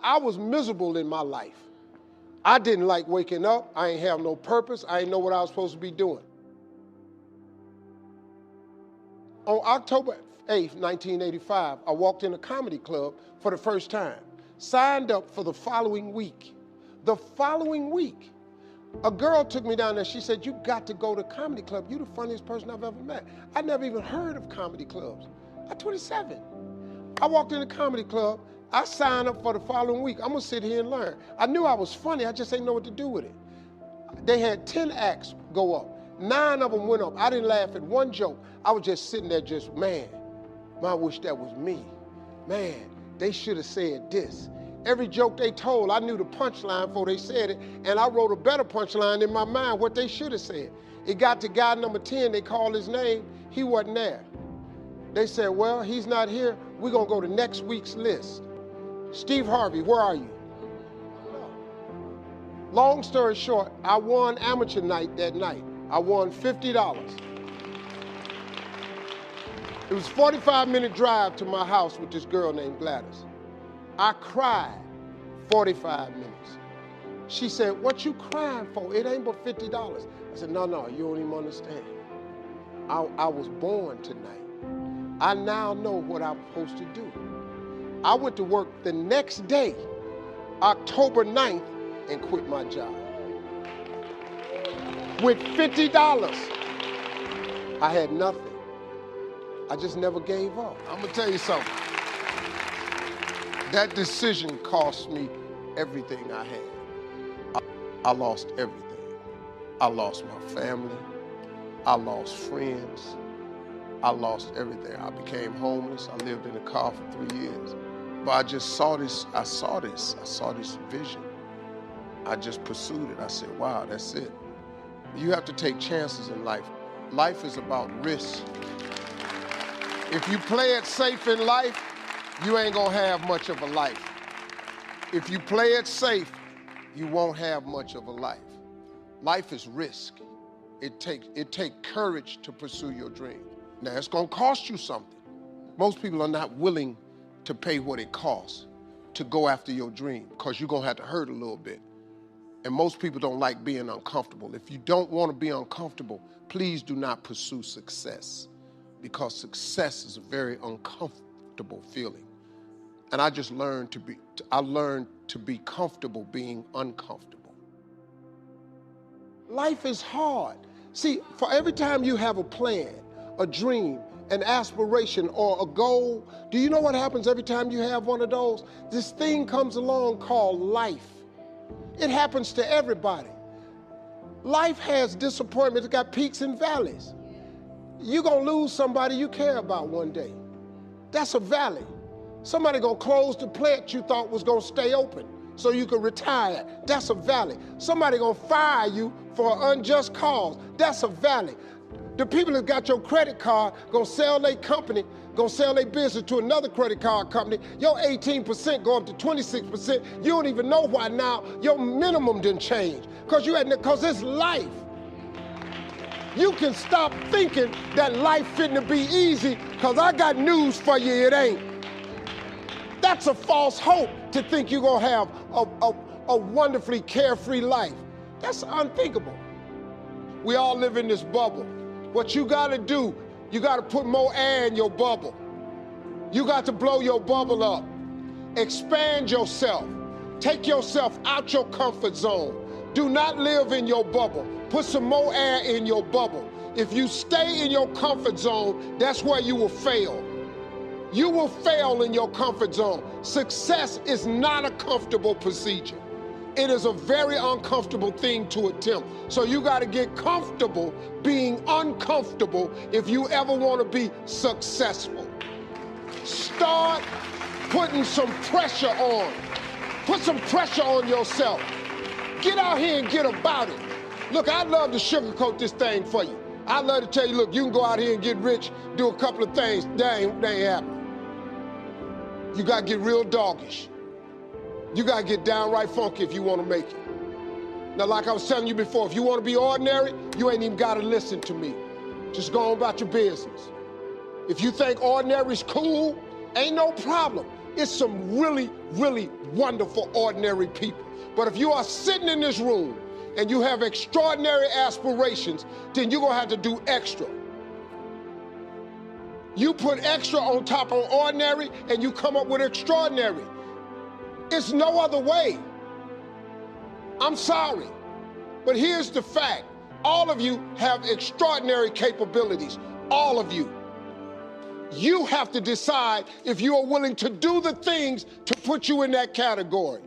I was miserable in my life. I didn't like waking up. I ain't have no purpose. I ain't know what I was supposed to be doing. On October 8th, 1985, I walked in a comedy club for the first time. Signed up for the following week. The following week, a girl took me down there. She said, you got to go to comedy club. You the funniest person I've ever met. I never even heard of comedy clubs. I'm 27. I walked in the comedy club. I signed up for the following week. I'm gonna sit here and learn. I knew I was funny. I just didn't know what to do with it. They had 10 acts go up. 9 of them went up. I didn't laugh at one joke. I was just sitting there just, man, I wish that was me. Man, they should have said this. Every joke they told, I knew the punchline before they said it, and I wrote a better punchline in my mind, what they should have said. It got to guy number 10, they called his name, he wasn't there. They said, well, he's not here, we're gonna go to next week's list. Steve Harvey, where are you? Long story short, I won amateur night that night. I won $50. It was a 45-minute drive to my house with this girl named Gladys. I cried 45 minutes. She said, what you crying for? It ain't but $50. I said, no, you don't even understand. I was born tonight. I now know what I'm supposed to do. I went to work the next day, October 9th, and quit my job. With $50, I had nothing. I just never gave up. I'm gonna tell you something. That decision cost me everything I had. I lost everything. I lost my family. I lost friends. I lost everything. I became homeless. I lived in a car for 3 years. But I just saw this, I saw this vision. I just pursued it. I said, wow, that's it. You have to take chances in life. Life is about risk. If you play it safe in life, you ain't gonna have much of a life. If you play it safe, you won't have much of a life. Life is risk. It takes courage to pursue your dream. Now, it's gonna cost you something. Most people are not willing to pay what it costs to go after your dream, because you're gonna have to hurt a little bit. And most people don't like being uncomfortable. If you don't want to be uncomfortable, please do not pursue success, because success is a very uncomfortable feeling. And I just learned to be comfortable being uncomfortable. Life is hard. See, for every time you have a plan, a dream, an aspiration, or a goal, do you know what happens every time you have one of those? This thing comes along called life. It happens to everybody. Life has disappointments. It got peaks and valleys. You're gonna lose somebody you care about one day. That's a valley. Somebody gonna close the plant you thought was gonna stay open so you could retire. That's a valley. Somebody gonna fire you for an unjust cause. That's a valley. The people that got your credit card gonna sell their company, gonna sell their business to another credit card company. Your 18% go up to 26%. You don't even know why now your minimum didn't change. Because it's life. You can stop thinking that life fitting to be easy, because I got news for you, it ain't. That's a false hope to think you're gonna have a wonderfully carefree life. That's unthinkable. We all live in this bubble. What you gotta do, you gotta put more air in your bubble. You got to blow your bubble up. Expand yourself. Take yourself out your comfort zone. Do not live in your bubble. Put some more air in your bubble. If you stay in your comfort zone, that's where you will fail. You will fail in your comfort zone. Success is not a comfortable procedure. It is a very uncomfortable thing to attempt. So you got to get comfortable being uncomfortable if you ever want to be successful. Start putting some pressure on. Put some pressure on yourself. Get out here and get about it. Look, I'd love to sugarcoat this thing for you. I'd love to tell you, look, you can go out here and get rich, do a couple of things. That ain't happening. You got to get real doggish. You got to get downright funky if you want to make it. Now, like I was telling you before, if you want to be ordinary, you ain't even got to listen to me. Just go on about your business. If you think ordinary's cool, ain't no problem. It's some really, really wonderful, ordinary people. But if you are sitting in this room and you have extraordinary aspirations, then you're gonna have to do extra. You put extra on top of ordinary and you come up with extraordinary. It's no other way. I'm sorry, but here's the fact. All of you have extraordinary capabilities, all of you. You have to decide if you are willing to do the things to put you in that category.